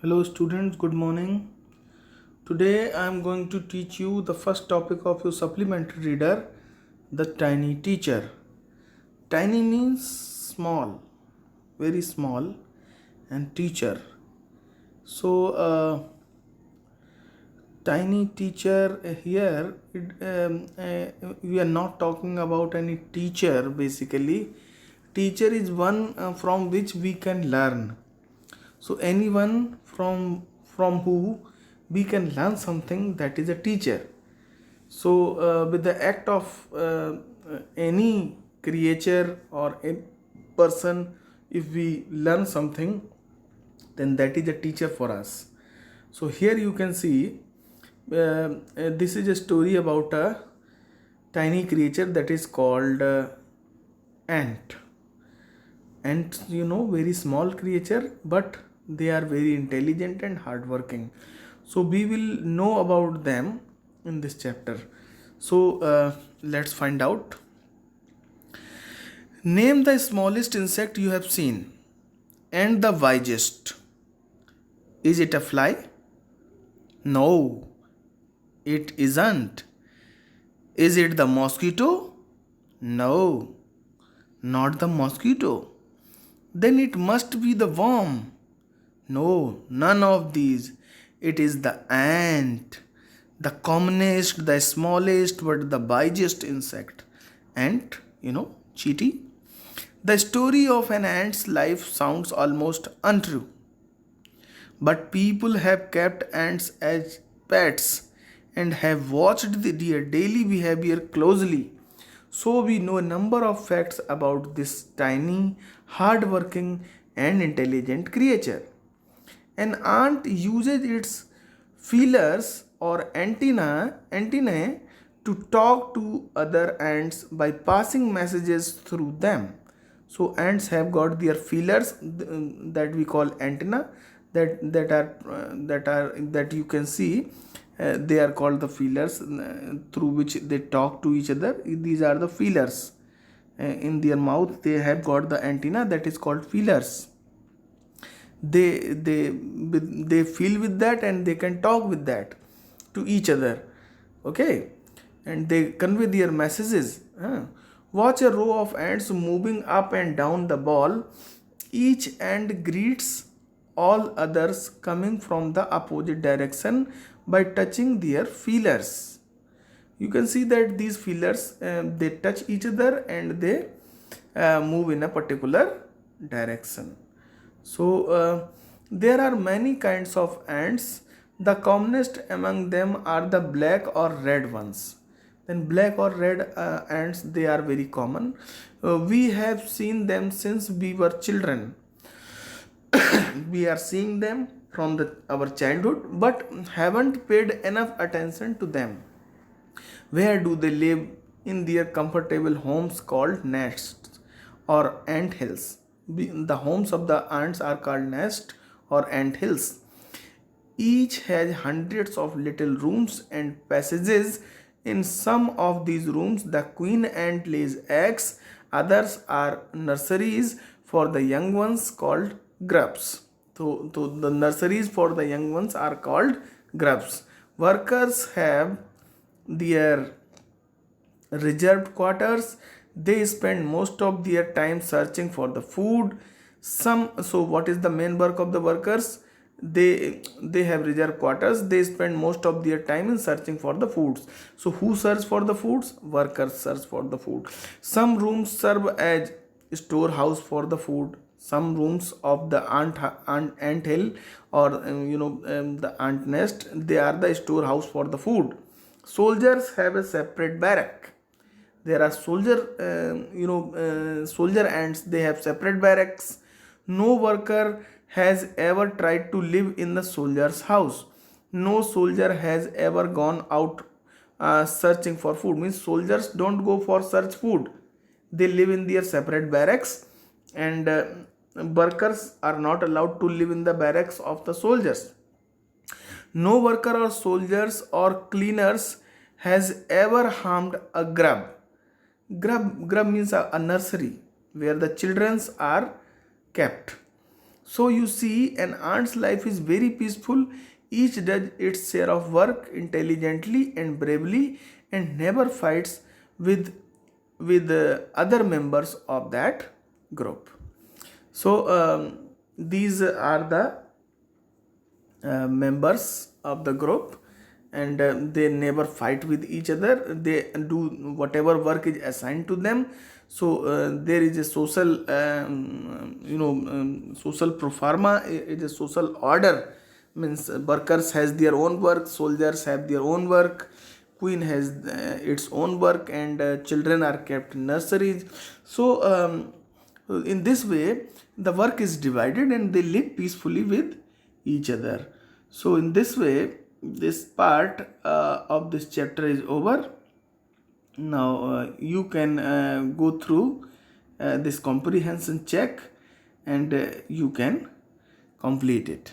Hello students, good morning. Today I am going to teach you the first topic of your supplementary reader, the tiny teacher. Tiny means small, very small, and teacher. So, tiny teacher here, we are not talking about any teacher basically. Teacher is one from which we can learn. So anyone from who we can learn something, that is a teacher. So with the act of any creature or a person, if we learn something, then that is a teacher for us. So here you can see this is a story about a tiny creature that is called ant. Ants, very small creature, but they are very intelligent and hardworking. So we will know about them in this chapter. So let's find out. Name the smallest insect you have seen and the wisest. Is it a fly? No, it isn't. Is it the mosquito? No, not the mosquito. Then it must be the worm. No, none of these. It is the ant, the commonest, the smallest, but the wisest insect. Ant, cheaty. The story of an ant's life sounds almost untrue. But people have kept ants as pets and have watched their daily behavior closely. So we know a number of facts about this tiny, hardworking, and intelligent creature. An ant uses its feelers or antennae to talk to other ants by passing messages through them. So ants have got their feelers that we call antenna, that you can see. They are called the feelers through which they talk to each other. These are the feelers. In their mouth they have got the antenna that is called feelers. They feel with that and they can talk with that to each other. Okay, and they convey their messages. Watch a row of ants moving up and down the ball. Each ant greets all others coming from the opposite direction by touching their feelers. You can see that these feelers, they touch each other and they move in a particular direction. So there are many kinds of ants. The commonest among them are the black or red ones. Then black or red ants, they are very common. We have seen them since we were children. We are seeing them from our childhood, but haven't paid enough attention to them. Where do they live? In their comfortable homes called nests or ant hills. The homes of the ants are called nests or ant hills. Each has hundreds of little rooms and passages. In some of these rooms, the queen ant lays eggs. Others are nurseries for the young ones called grubs. So the nurseries for the young ones are called grubs. Workers have their reserved quarters. They spend most of their time searching for the food. So what is the main work of the workers? They have reserved quarters. They spend most of their time in searching for the foods. So who search for the foods? Workers search for the food. Some rooms serve as storehouse for the food. Some rooms of the ant hill or the ant nest, they are the storehouse for the food. Soldiers have a separate barrack. There are soldier ants. They have separate barracks. No worker has ever tried to live in the soldier's house. No soldier has ever gone out searching for food. Means soldiers don't go for search food. They live in their separate barracks, and workers are not allowed to live in the barracks of the soldiers. No worker or soldiers or cleaners has ever harmed a grub. Grub means a nursery where the children are kept. So you see, an ant's life is very peaceful. Each does its share of work intelligently and bravely, and never fights with other members of that group. So these are the members of the group, and they never fight with each other. They do whatever work is assigned to them. So there is a social social pro forma, is a social order. Means workers has their own work, soldiers have their own work, queen has its own work, and children are kept in nurseries. So in this way the work is divided and they live peacefully with each other. So in this way this part of this chapter is over. Now you can go through this comprehension check, and you can complete it.